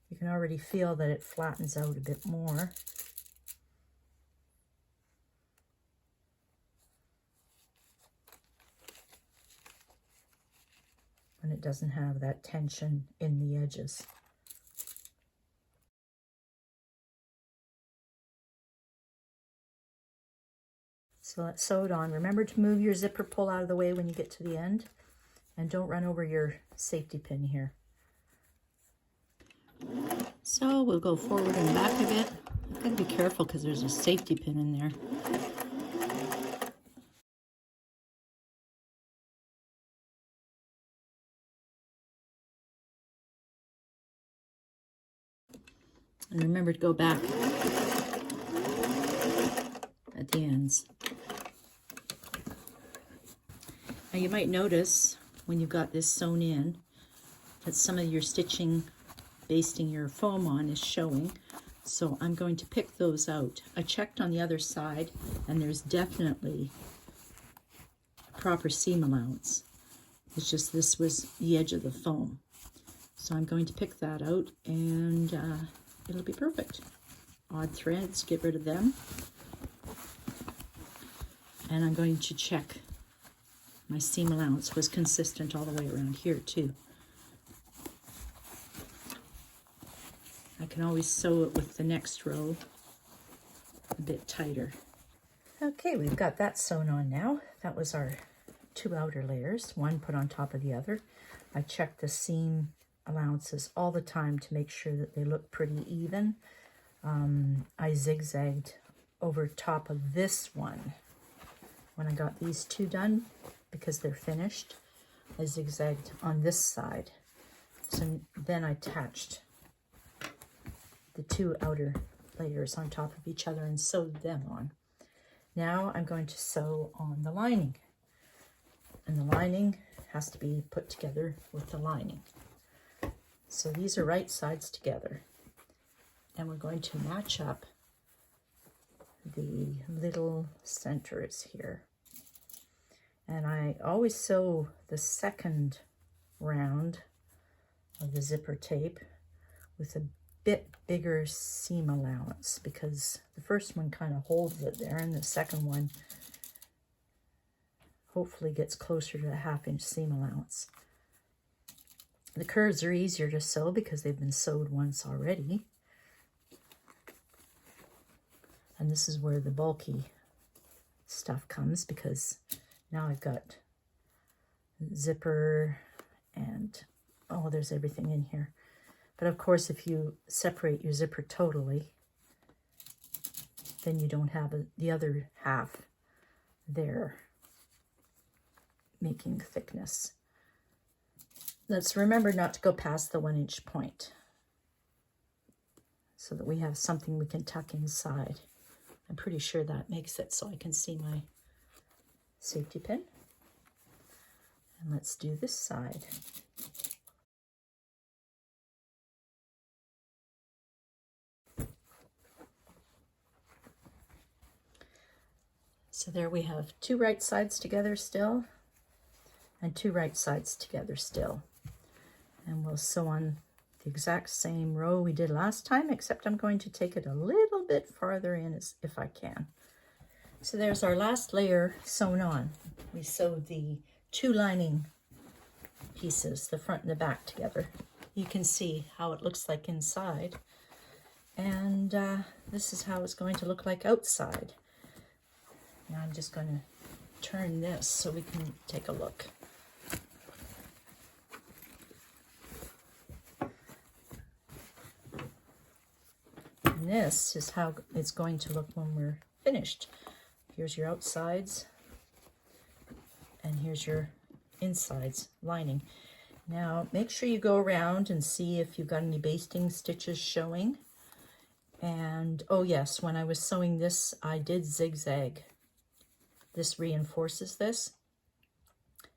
You can already feel that it flattens out a bit more. And it doesn't have that tension in the edges. So let's sew it on. Remember to move your zipper pull out of the way when you get to the end, and don't run over your safety pin here. So we'll go forward and back a bit. I've got to be careful because there's a safety pin in there. And remember to go back at the ends. Now you might notice when you've got this sewn in that some of your stitching basting your foam on is showing. So I'm going to pick those out. I checked on the other side and there's definitely a proper seam allowance. It's just this was the edge of the foam. So I'm going to pick that out and it'll be perfect. Odd threads, get rid of them. And I'm going to check my seam allowance was consistent all the way around here too. I can always sew it with the next row a bit tighter. Okay, we've got that sewn on now. That was our 2 outer layers, one put on top of the other. I check the seam allowances all the time to make sure that they look pretty even. I zigzagged over top of this one when I got these 2 done because they're finished. I zigzagged on this side. So then I attached the 2 outer layers on top of each other and sewed them on. Now I'm going to sew on the lining. And the lining has to be put together with the lining. So these are right sides together. And we're going to match up the little centers here. And I always sew the second round of the zipper tape with a bit bigger seam allowance, because the first one kind of holds it there and the second one hopefully gets closer to a 1/2 inch seam allowance. The curves are easier to sew because they've been sewed once already. And this is where the bulky stuff comes, because now I've got zipper and, oh, there's everything in here. But of course, if you separate your zipper totally, then you don't have the other half there making thickness. Let's remember not to go past the 1 inch point so that we have something we can tuck inside. I'm pretty sure that makes it so I can see my safety pin. And let's do this side. So there we have 2 right sides together still and 2 right sides together still. And we'll sew on the exact same row we did last time, except I'm going to take it a little bit farther in if I can. So there's our last layer sewn on. We sewed the 2 lining pieces, the front and the back, together. You can see how it looks like inside. And this is how it's going to look like outside. Now I'm just going to turn this so we can take a look. And this is how it's going to look when we're finished. Here's your outsides, and here's your insides lining. Now make sure you go around and see if you've got any basting stitches showing. And oh yes, when I was sewing this, I did zigzag. This reinforces this.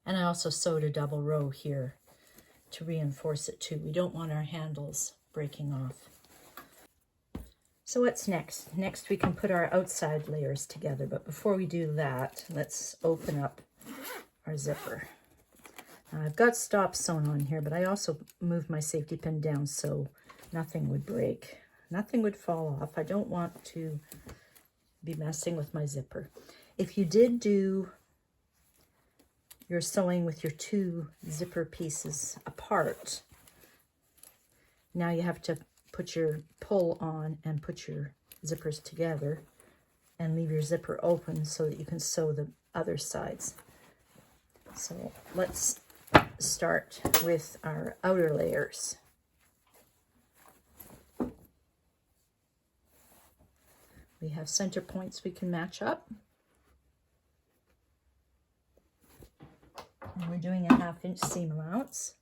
And I also sewed a double row here to reinforce it too. We don't want our handles breaking off. So what's next? Next we can put our outside layers together, but before we do that, let's open up our zipper. Now I've got stops sewn on here, but I also moved my safety pin down so nothing would break. Nothing would fall off. I don't want to be messing with my zipper. If you did do your sewing with your 2 zipper pieces apart, now you have to put your pull on and put your zippers together and leave your zipper open so that you can sew the other sides. So let's start with our outer layers. We have center points we can match up. And we're doing a 1/2 inch seam allowance.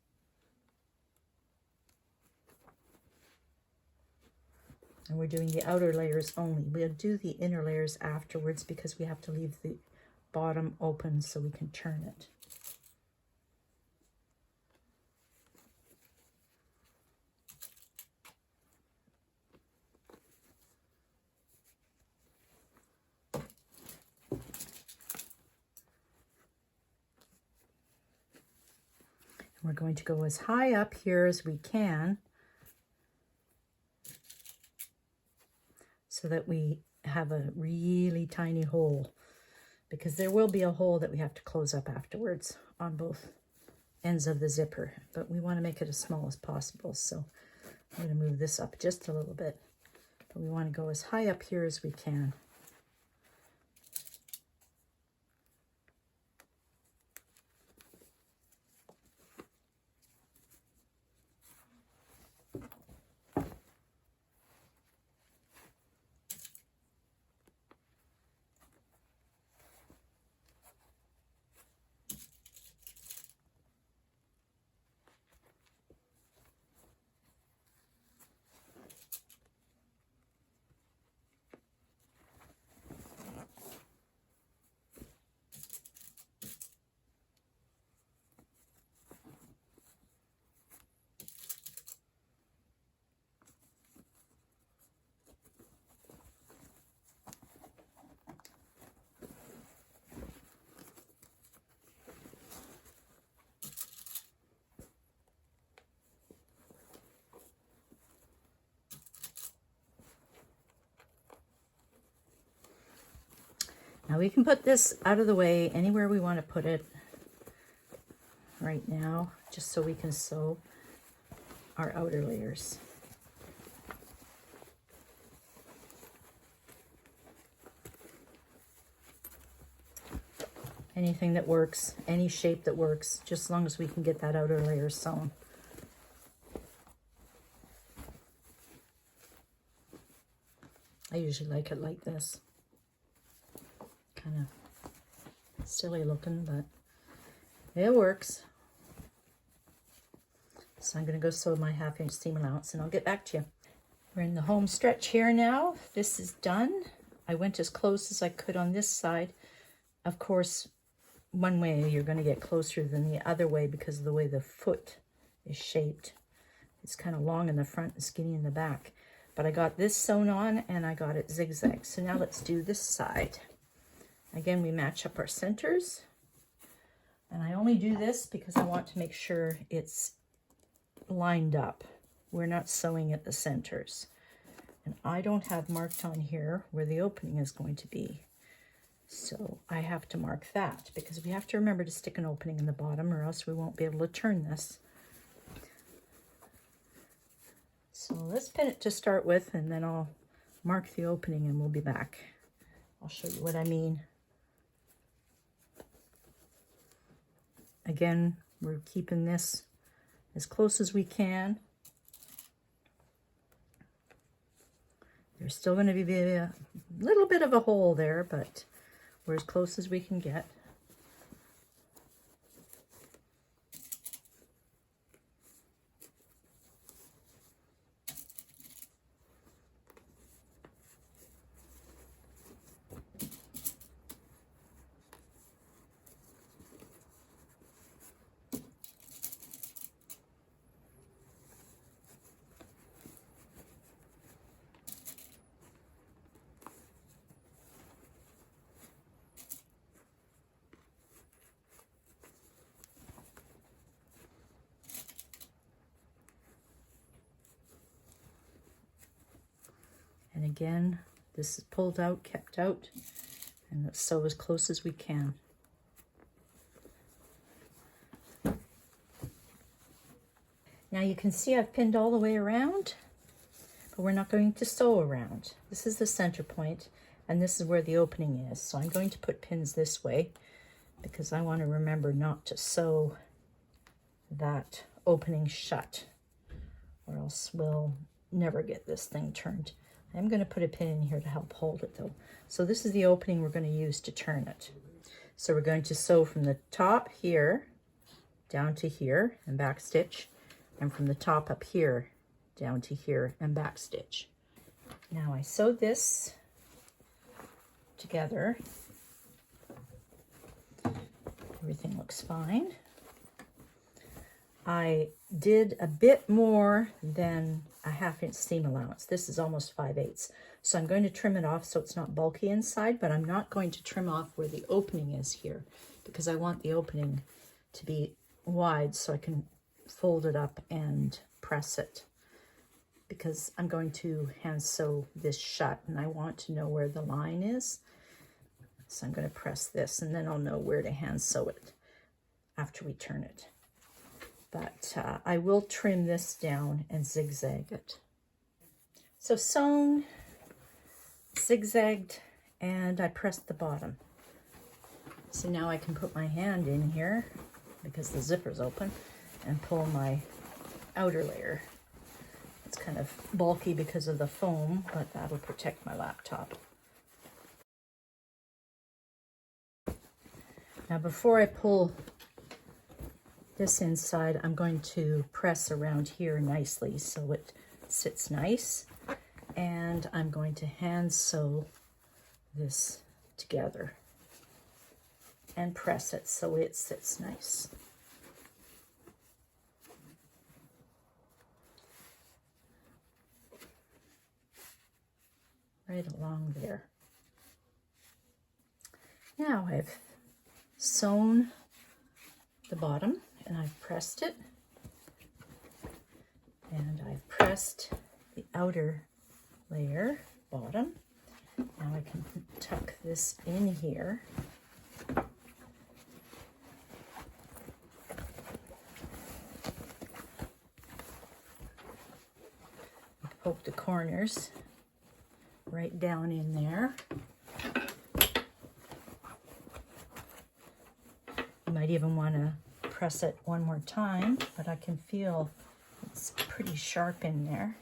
And we're doing the outer layers only. We'll do the inner layers afterwards because we have to leave the bottom open so we can turn it. We're going to go as high up here as we can so that we have a really tiny hole, because there will be a hole that we have to close up afterwards on both ends of the zipper, but we want to make it as small as possible. So I'm going to move this up just a little bit, but we want to go as high up here as we can. Now we can put this out of the way anywhere we want to put it right now, just so we can sew our outer layers. Anything that works, any shape that works, just as long as we can get that outer layer sewn. I usually like it like this. Kind of silly looking, but it works. So I'm going to go sew my 1/2 inch seam allowance and I'll get back to you. We're in the home stretch here now. This is done. I went as close as I could on this side. Of course, one way you're going to get closer than the other way because of the way the foot is shaped. It's kind of long in the front and skinny in the back. But I got this sewn on and I got it zigzag. So now let's do this side. Again, we match up our centers. And I only do this because I want to make sure it's lined up. We're not sewing at the centers. And I don't have marked on here where the opening is going to be. So I have to mark that because we have to remember to stick an opening in the bottom or else we won't be able to turn this. So let's pin it to start with and then I'll mark the opening and we'll be back. I'll show you what I mean. Again, we're keeping this as close as we can. There's still going to be a little bit of a hole there, but we're as close as we can get. And again, this is pulled out, kept out, and let's sew as close as we can. Now you can see I've pinned all the way around, but we're not going to sew around. This is the center point, and this is where the opening is. So I'm going to put pins this way because I want to remember not to sew that opening shut, or else we'll never get this thing turned. I'm going to put a pin in here to help hold it though. So this is the opening we're going to use to turn it. So we're going to sew from the top here down to here and back stitch, and from the top up here down to here and back stitch. Now I sewed this together. Everything looks fine. I did a bit more than a 1/2 inch seam allowance. This is almost 5/8. So I'm going to trim it off so it's not bulky inside, but I'm not going to trim off where the opening is here because I want the opening to be wide so I can fold it up and press it, because I'm going to hand sew this shut and I want to know where the line is. So I'm going to press this and then I'll know where to hand sew it after we turn it. But I will trim this down and zigzag it. So sewn, zigzagged, and I pressed the bottom. So now I can put my hand in here because the zipper's open and pull my outer layer. It's kind of bulky because of the foam, but that'll protect my laptop. Now before I pull this inside, I'm going to press around here nicely so it sits nice, and I'm going to hand sew this together and press it so it sits nice. Right along there. Now I've sewn the bottom and I've pressed it, and I've pressed the outer layer bottom, Now I can tuck this in here. Poke the corners right down in there. You might even want to press it one more time, but I can feel it's pretty sharp in there.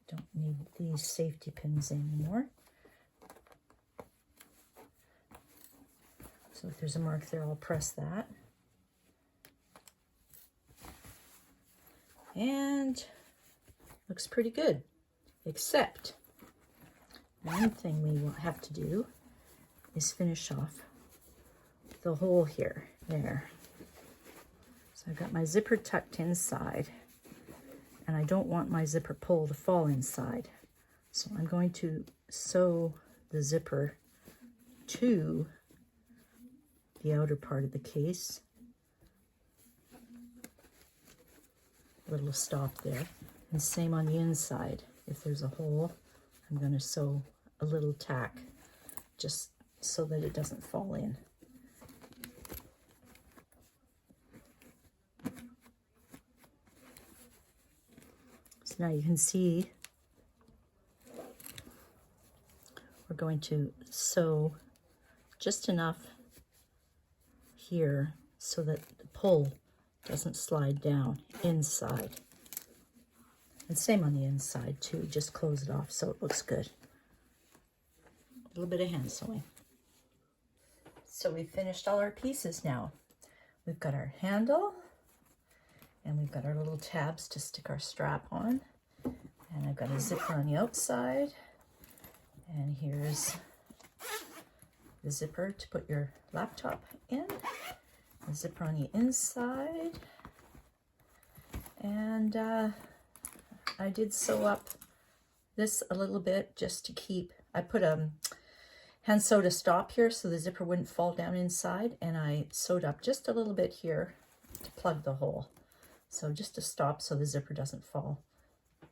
Don't need these safety pins anymore. So if there's a mark there, I'll press that. And looks pretty good, except one thing we will have to do is finish off the hole here, there. So I've got my zipper tucked inside, and I don't want my zipper pull to fall inside. So I'm going to sew the zipper to the outer part of the case. Little stop there. And same on the inside. If there's a hole, I'm going to sew a little tack just so that it doesn't fall in. So now you can see we're going to sew just enough here so that the pull doesn't slide down inside. And same on the inside too, just close it off so it looks good. A little bit of hand sewing. So we've finished all our pieces now. We've got our handle, and we've got our little tabs to stick our strap on. And I've got a zipper on the outside. And here's the zipper to put your laptop in. A zipper on the inside. And I did sew up this a little bit just to keep, I put a hand sewed a stop here so the zipper wouldn't fall down inside, and I sewed up just a little bit here to plug the hole. So just a stop so the zipper doesn't fall.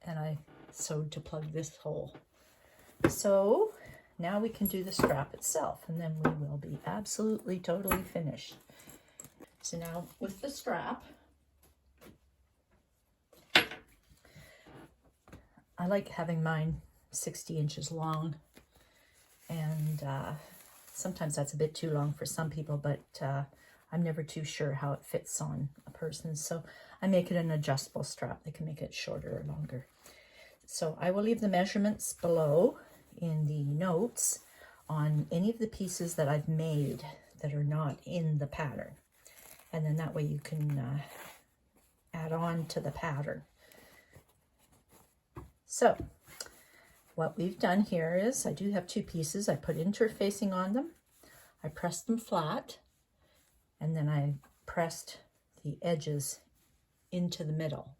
And I sewed to plug this hole. So now we can do the strap itself, and then we will be absolutely totally finished. So now with the strap, I like having mine 60 inches long, and sometimes that's a bit too long for some people, but I'm never too sure how it fits on a person, so I make it an adjustable strap. They can make it shorter or longer. So I will leave the measurements below in the notes on any of the pieces that I've made that are not in the pattern, and then that way you can add on to the pattern. So what we've done here is, I do have two pieces. I put interfacing on them. I pressed them flat, and then I pressed the edges into the middle.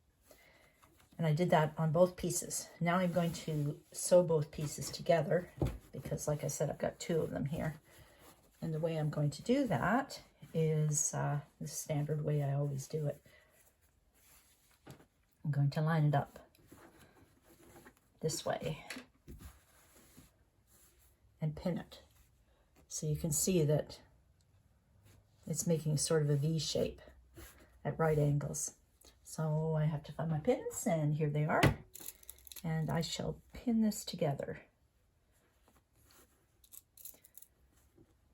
And I did that on both pieces. Now I'm going to sew both pieces together because, like I said, I've got two of them here. And the way I'm going to do that is the standard way I always do it. I'm going to line it up this way and pin it. So you can see that it's making sort of a V shape at right angles. So I have to find my pins, and here they are. And I shall pin this together.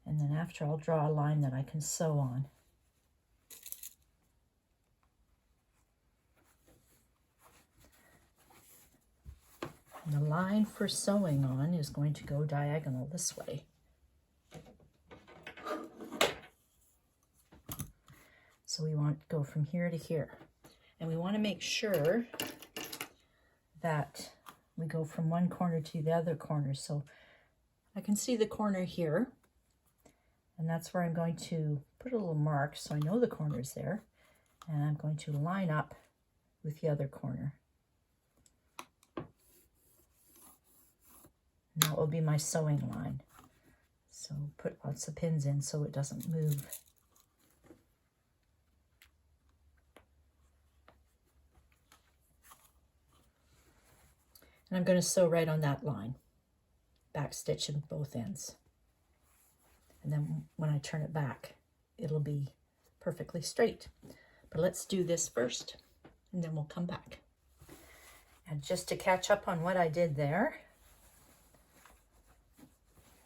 And then after, I'll draw a line that I can sew on. And the line for sewing on is going to go diagonal this way. So we want to go from here to here. And we want to make sure that we go from one corner to the other corner. So I can see the corner here, and that's where I'm going to put a little mark so I know the corner's there. And I'm going to line up with the other corner. And that will be my sewing line. So put lots of pins in so it doesn't move. And I'm going to sew right on that line, back stitch in both ends. And then when I turn it back, it'll be perfectly straight. But let's do this first, and then we'll come back. And just to catch up on what I did there,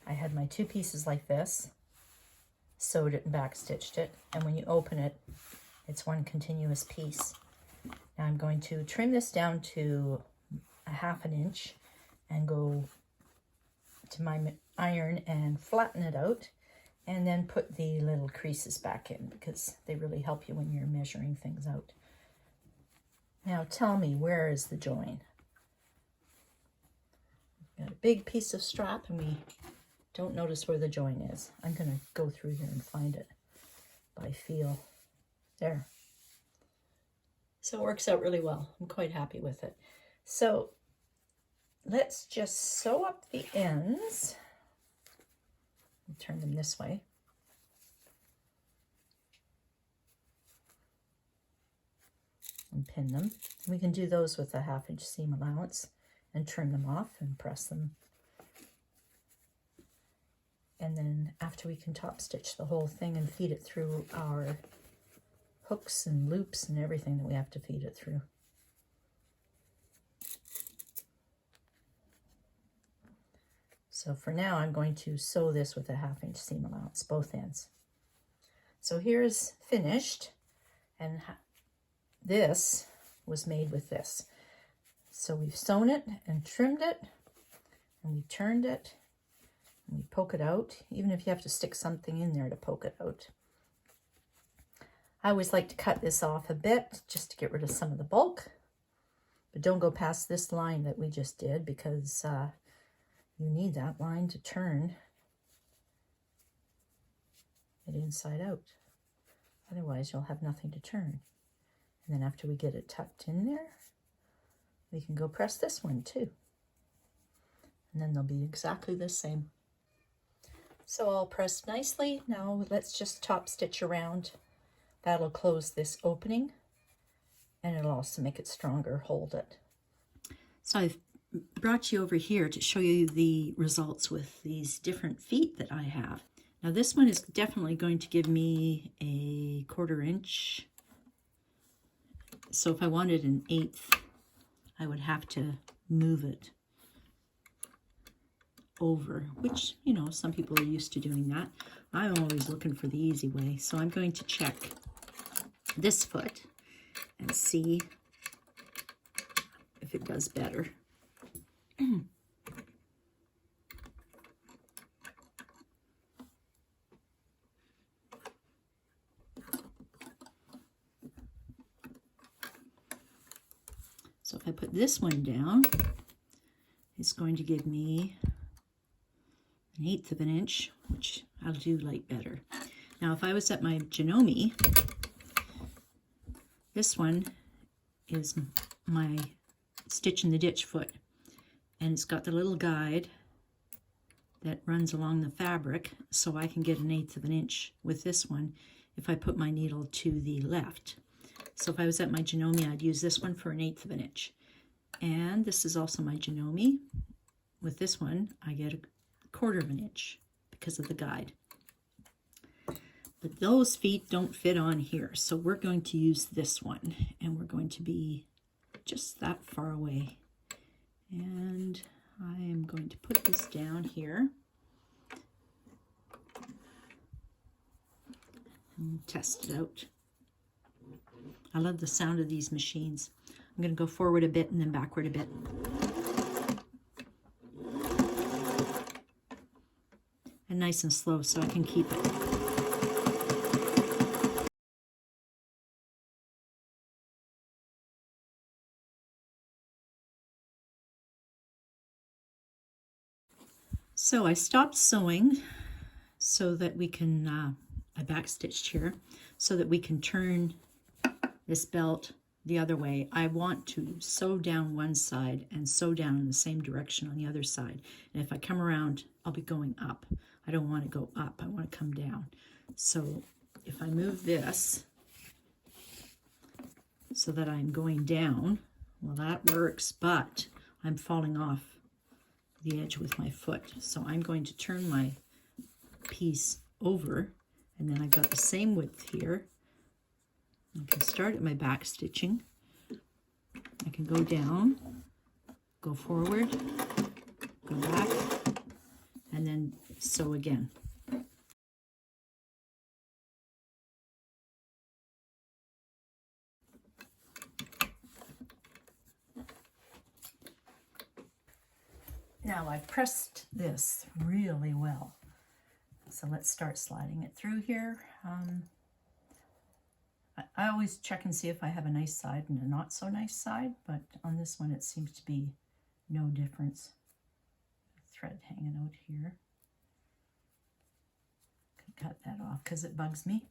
I had my 2 pieces like this, sewed it and back stitched it, and when you open it, it's one continuous piece. Now I'm going to trim this down to 1/2 inch and go to my iron and flatten it out, and then put the little creases back in because they really help you when you're measuring things out. Now tell me, where is the join? We've got a big piece of strap and we don't notice where the join is. I'm going to go through here and find it by feel. There. So it works out really well. I'm quite happy with it. So let's just sew up the ends. Turn them this way. And pin them. We can do those with a 1/2 inch seam allowance and trim them off and press them. And then after we can top stitch the whole thing and feed it through our hooks and loops and everything that we have to feed it through. So for now, I'm going to sew this with a 1/2 inch seam allowance, both ends. So here's finished, and this was made with this. So we've sewn it and trimmed it, and we turned it, and we poke it out, even if you have to stick something in there to poke it out. I always like to cut this off a bit just to get rid of some of the bulk, but don't go past this line that we just did because you need that line to turn it inside out. Otherwise, you'll have nothing to turn. And then after we get it tucked in there, we can go press this one too. And then they'll be exactly the same. So all pressed nicely. Now let's just top stitch around. That'll close this opening, and it'll also make it stronger, hold it. So I've brought you over here to show you the results with these different feet that I have. Now this one is definitely going to give me a 1/4 inch. So if I wanted an 1/8, I would have to move it over, which, you know, some people are used to doing that. I'm always looking for the easy way. So I'm going to check this foot and see if it does better. So if I put this one down, it's going to give me an 1/8 of an inch, which I'll do like better. Now if I was at my Janome, this one is my stitch in the ditch foot, and it's got the little guide that runs along the fabric, so I can get an 1/8 of an inch with this one if I put my needle to the left. So if I was at my Janome, I'd use this one for an 1/8 of an inch. And this is also my Janome. With this one, I get a 1/4 of an inch because of the guide. But those feet don't fit on here, so we're going to use this one, and we're going to be just that far away. And I am going to put this down here and test it out. I love the sound of these machines. I'm going to go forward a bit and then backward a bit. And nice and slow so I can keep it. So I stopped sewing so that we can, I backstitched here, so that we can turn this belt the other way. I want to sew down one side and sew down in the same direction on the other side. And if I come around, I'll be going up. I don't want to go up, I want to come down. So if I move this so that I'm going down, well, that works, but I'm falling off the edge with my foot. So I'm going to turn my piece over, and then I've got the same width here. I can start at my back stitching. I can go down, go forward, go back, and then sew again. Now I've pressed this really well. So let's start sliding it through here. I always check and see if I have a nice side and a not so nice side, but on this one it seems to be no difference. Thread hanging out here. Can cut that off because it bugs me.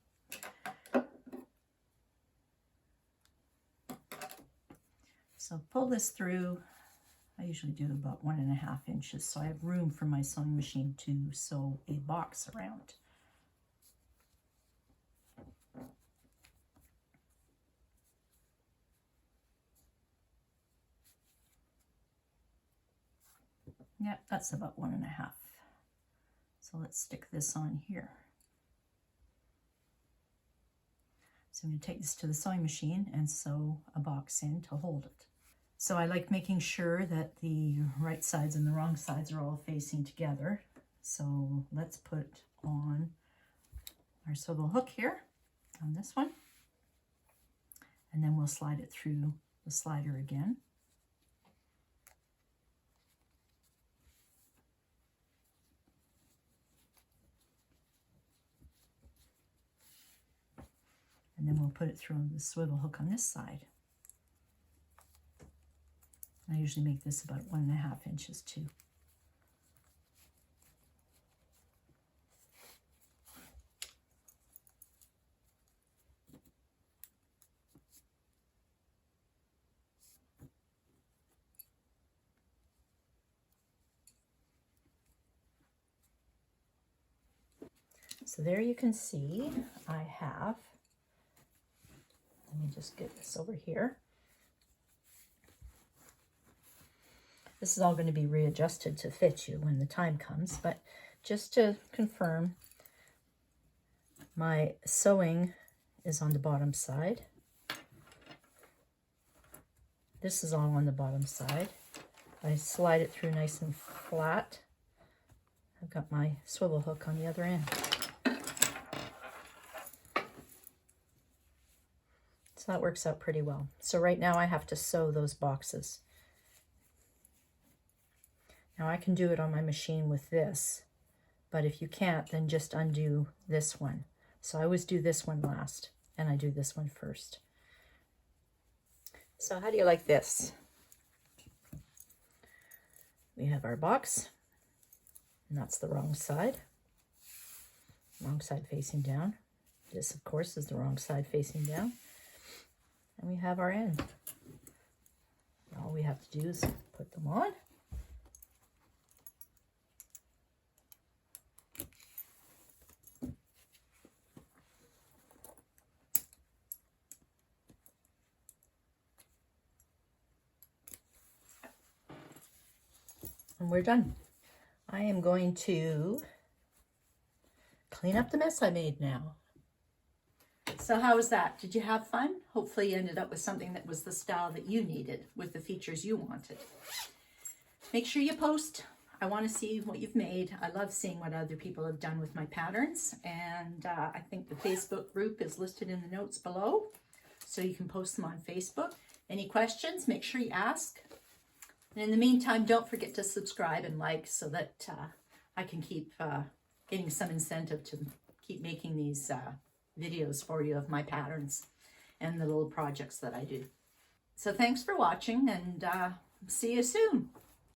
So pull this through. I usually do about 1.5 inches, so I have room for my sewing machine to sew a box around. Yeah, that's about 1.5. So let's stick this on here. So I'm going to take this to the sewing machine and sew a box in to hold it. So I like making sure that the right sides and the wrong sides are all facing together. So let's put on our swivel hook here on this one. And then we'll slide it through the slider again. And then we'll put it through the swivel hook on this side. I usually make this about 1.5 inches too. So there you can see I have, let me just get this over here. This is all going to be readjusted to fit you when the time comes, but just to confirm, my sewing is on the bottom side. This is all on the bottom side. I slide it through nice and flat. I've got my swivel hook on the other end. So that works out pretty well. So right now I have to sew those boxes. Now I can do it on my machine with this, but if you can't, then just undo this one. So I always do this one last, and I do this one first. So how do you like this? We have our box, and that's the wrong side facing down. This, of course, is the wrong side facing down. And we have our end. All we have to do is put them on. And we're done. I am going to clean up the mess I made now. So how was that? Did you have fun? Hopefully you ended up with something that was the style that you needed with the features you wanted. Make sure you post. I want to see what you've made. I love seeing what other people have done with my patterns. And I think the Facebook group is listed in the notes below, so you can post them on Facebook. Any questions, make sure you ask. And in the meantime, don't forget to subscribe and like so that I can keep getting some incentive to keep making these videos for you of my patterns and the little projects that I do. So thanks for watching, and see you soon.